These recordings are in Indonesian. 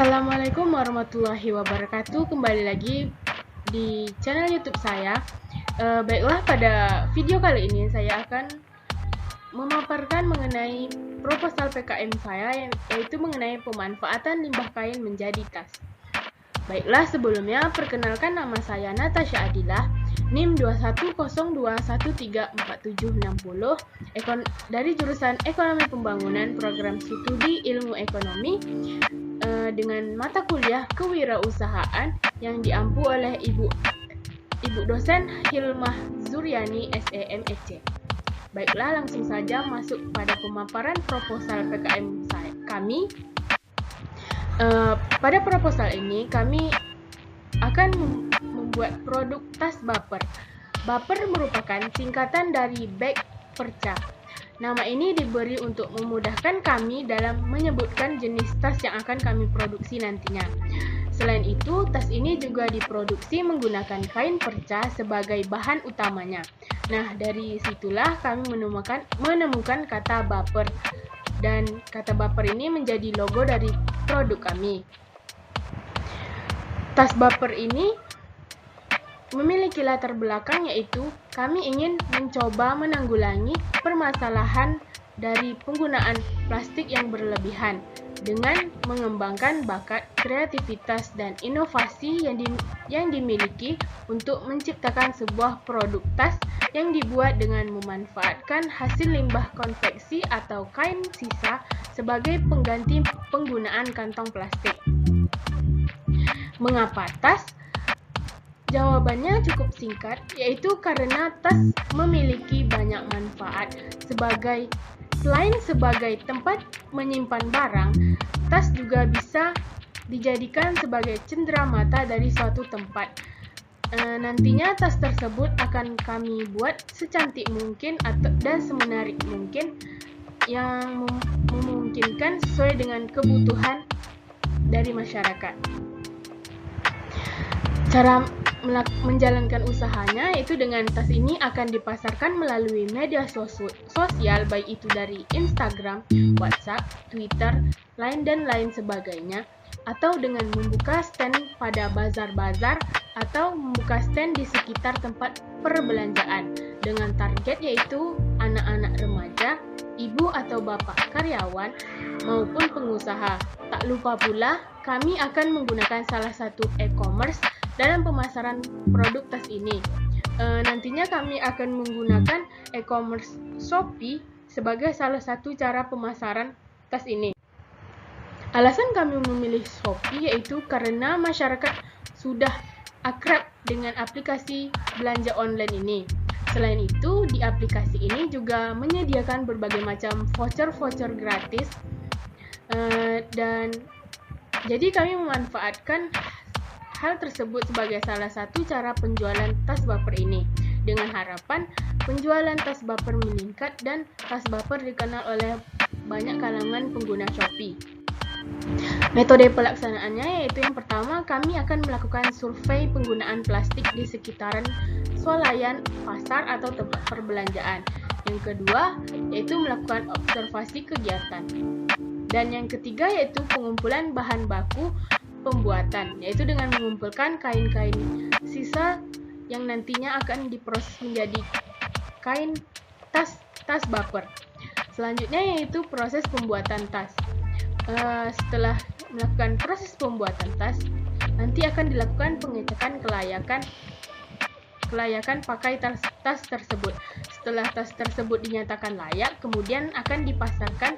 Assalamualaikum warahmatullahi wabarakatuh. Kembali lagi di channel YouTube saya. Baiklah, pada video kali ini saya akan memaparkan mengenai proposal PKM saya, yaitu mengenai pemanfaatan limbah kain menjadi tas. Baiklah, sebelumnya perkenalkan, nama saya Natasha Adilah, NIM 2102134760, dari jurusan Ekonomi Pembangunan Program Studi Ilmu Ekonomi, dengan mata kuliah Kewirausahaan yang diampu oleh Ibu dosen Hilmah Zuryani SEMEC. Baiklah, langsung saja masuk pada pemaparan proposal PKM kami. Pada proposal ini kami akan membuat produk tas baper. Baper merupakan singkatan dari bag perca. Nama ini diberi untuk memudahkan kami dalam menyebutkan jenis tas yang akan kami produksi nantinya. Selain itu, tas ini juga diproduksi menggunakan kain perca sebagai bahan utamanya. Nah, dari situlah kami menemukan kata baper. Dan kata baper ini menjadi logo dari produk kami. Tas baper ini memiliki latar belakang, yaitu kami ingin mencoba menanggulangi permasalahan dari penggunaan plastik yang berlebihan dengan mengembangkan bakat, kreativitas, dan inovasi yang dimiliki untuk menciptakan sebuah produk tas yang dibuat dengan memanfaatkan hasil limbah konveksi atau kain sisa sebagai pengganti penggunaan kantong plastik. Mengapa tas? Jawabannya cukup singkat, yaitu karena tas memiliki banyak manfaat. Selain sebagai tempat menyimpan barang, tas juga bisa dijadikan sebagai cenderamata dari suatu tempat. Nantinya tas tersebut akan kami buat secantik mungkin dan semenarik mungkin, yang memungkinkan sesuai dengan kebutuhan dari masyarakat. Cara menjalankan usahanya yaitu dengan tas ini akan dipasarkan melalui media sosial, baik itu dari Instagram, WhatsApp, Twitter, Line, dan lain sebagainya, atau dengan membuka stand pada bazar-bazar atau membuka stand di sekitar tempat perbelanjaan dengan target yaitu anak-anak remaja, ibu atau bapak karyawan, maupun pengusaha. Tak lupa pula, kami akan menggunakan salah satu e-commerce dalam pemasaran produk tas ini. Nantinya kami akan menggunakan e-commerce Shopee sebagai salah satu cara pemasaran tas ini. Alasan kami memilih Shopee yaitu karena masyarakat sudah akrab dengan aplikasi belanja online ini. Selain itu, di aplikasi ini juga menyediakan berbagai macam voucher-voucher gratis, dan jadi kami memanfaatkan hal tersebut sebagai salah satu cara penjualan tas baper ini, dengan harapan penjualan tas baper meningkat dan tas baper dikenal oleh banyak kalangan pengguna Shopee. Metode pelaksanaannya yaitu yang pertama, kami akan melakukan survei penggunaan plastik di sekitaran swalayan, pasar, atau tempat perbelanjaan. Yang kedua, yaitu melakukan observasi kegiatan. Dan yang ketiga, yaitu pengumpulan bahan baku pembuatan, yaitu dengan mengumpulkan kain-kain sisa yang nantinya akan diproses menjadi kain tas baper. Selanjutnya yaitu proses pembuatan tas. Setelah melakukan proses pembuatan tas, nanti akan dilakukan pengecekan kelayakan pakai tas tersebut. Setelah tas tersebut dinyatakan layak, kemudian akan dipasarkan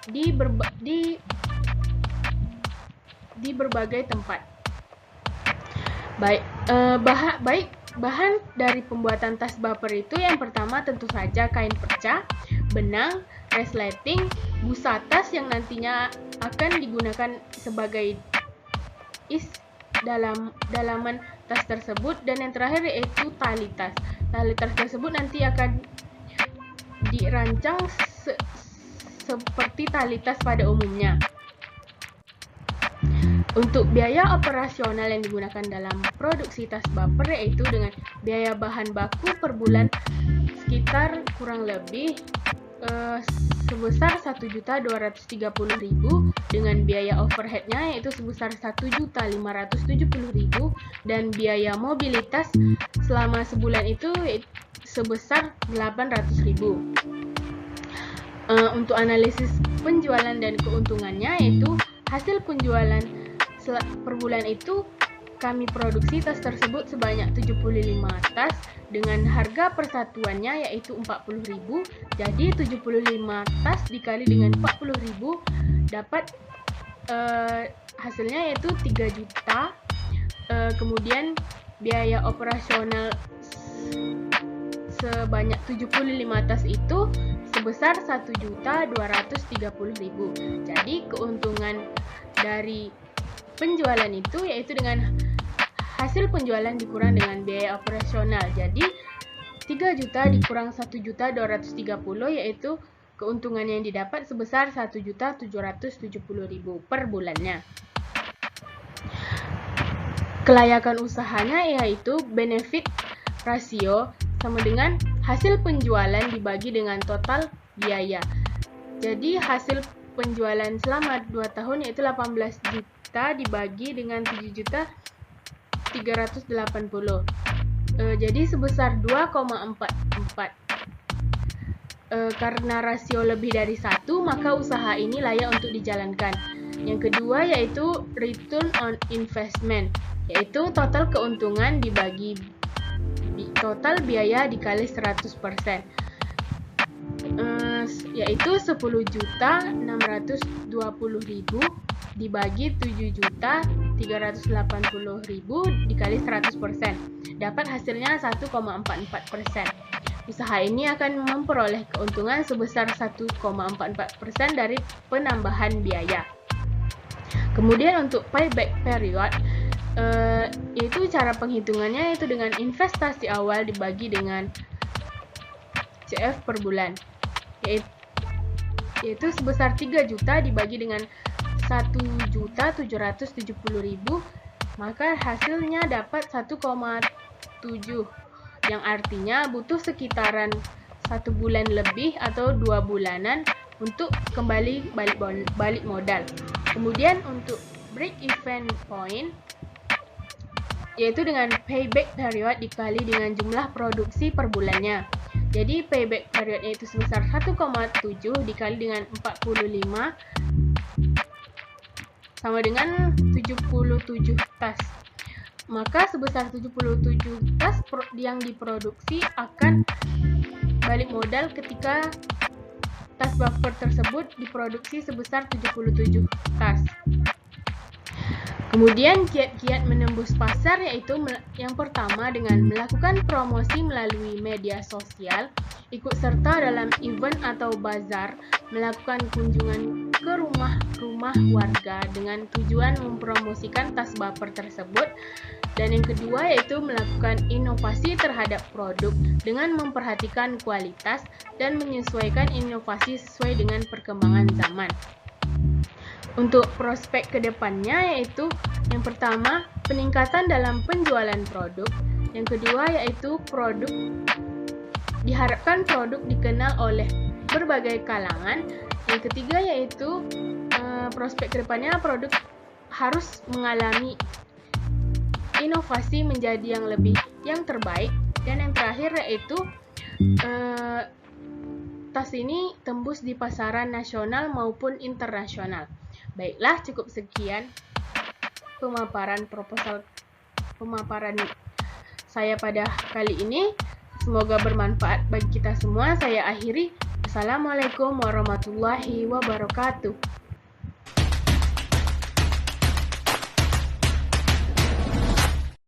di berbagai tempat. Bahan dari pembuatan tas baper itu yang pertama tentu saja kain perca, benang, resleting, busa tas yang nantinya akan digunakan sebagai dalaman tas tersebut, dan yang terakhir yaitu tali tas. Tali tas tersebut nanti akan dirancang seperti tali tas pada umumnya. Untuk biaya operasional yang digunakan dalam produksi tas baper yaitu dengan biaya bahan baku per bulan sekitar kurang lebih sebesar 1.230.000 dengan biaya overheadnya yaitu sebesar 1.570.000 dan biaya mobilitas selama sebulan itu sebesar 800.000. Untuk analisis penjualan dan keuntungannya yaitu hasil penjualan per bulan itu kami produksi tas tersebut sebanyak 75 tas dengan harga persatuannya yaitu 40.000. Jadi 75 tas dikali dengan 40.000 dapat hasilnya yaitu 3 juta. Kemudian biaya operasional sebanyak 75 tas itu sebesar 1.230.000. Jadi keuntungan dari penjualan itu yaitu dengan hasil penjualan dikurang dengan biaya operasional. Jadi 3 juta dikurang 1.230 yaitu keuntungan yang didapat sebesar 1.770.000 per bulannya. Kelayakan usahanya yaitu benefit rasio sama dengan hasil penjualan dibagi dengan total biaya. Jadi hasil penjualan selama 2 tahun yaitu 18 juta dibagi dengan 7.380. Jadi sebesar 2,44. Karena rasio lebih dari 1, maka usaha ini layak untuk dijalankan. Yang kedua yaitu return on investment, yaitu total keuntungan dibagi total biaya dikali 100%, yaitu 10.620.000 dibagi 7.380.000 dikali 100%, dapat hasilnya 1,44%. Usaha ini akan memperoleh keuntungan sebesar 1,44% dari penambahan biaya. Kemudian untuk payback period, yaitu cara penghitungannya yaitu dengan investasi awal dibagi dengan CF per bulan, yaitu sebesar 3 juta dibagi dengan 1.770.000, maka hasilnya dapat 1,7, yang artinya butuh sekitaran 1 bulan lebih atau 2 bulanan untuk kembali balik modal. Kemudian untuk break even point, yaitu dengan payback period dikali dengan jumlah produksi per bulannya. Jadi payback periodnya itu sebesar 1,7 dikali dengan 45 sama dengan 77 tas. Maka sebesar 77 tas yang diproduksi akan balik modal ketika tas buffer tersebut diproduksi sebesar 77 tas. Kemudian kiat-kiat menembus pasar yaitu yang pertama dengan melakukan promosi melalui media sosial, ikut serta dalam event atau bazar, melakukan kunjungan ke rumah-rumah warga dengan tujuan mempromosikan tas buffer tersebut. Dan yang kedua yaitu melakukan inovasi terhadap produk dengan memperhatikan kualitas dan menyesuaikan inovasi sesuai dengan perkembangan zaman. Untuk prospek kedepannya yaitu yang pertama peningkatan dalam penjualan produk, yang kedua yaitu diharapkan produk dikenal oleh berbagai kalangan, yang ketiga yaitu prospek kedepannya produk harus mengalami inovasi menjadi yang terbaik, dan yang terakhir yaitu tas ini tembus di pasaran nasional maupun internasional. Baiklah, cukup sekian pemaparan saya pada kali ini. Semoga bermanfaat bagi kita semua. Saya akhiri. Assalamualaikum warahmatullahi wabarakatuh.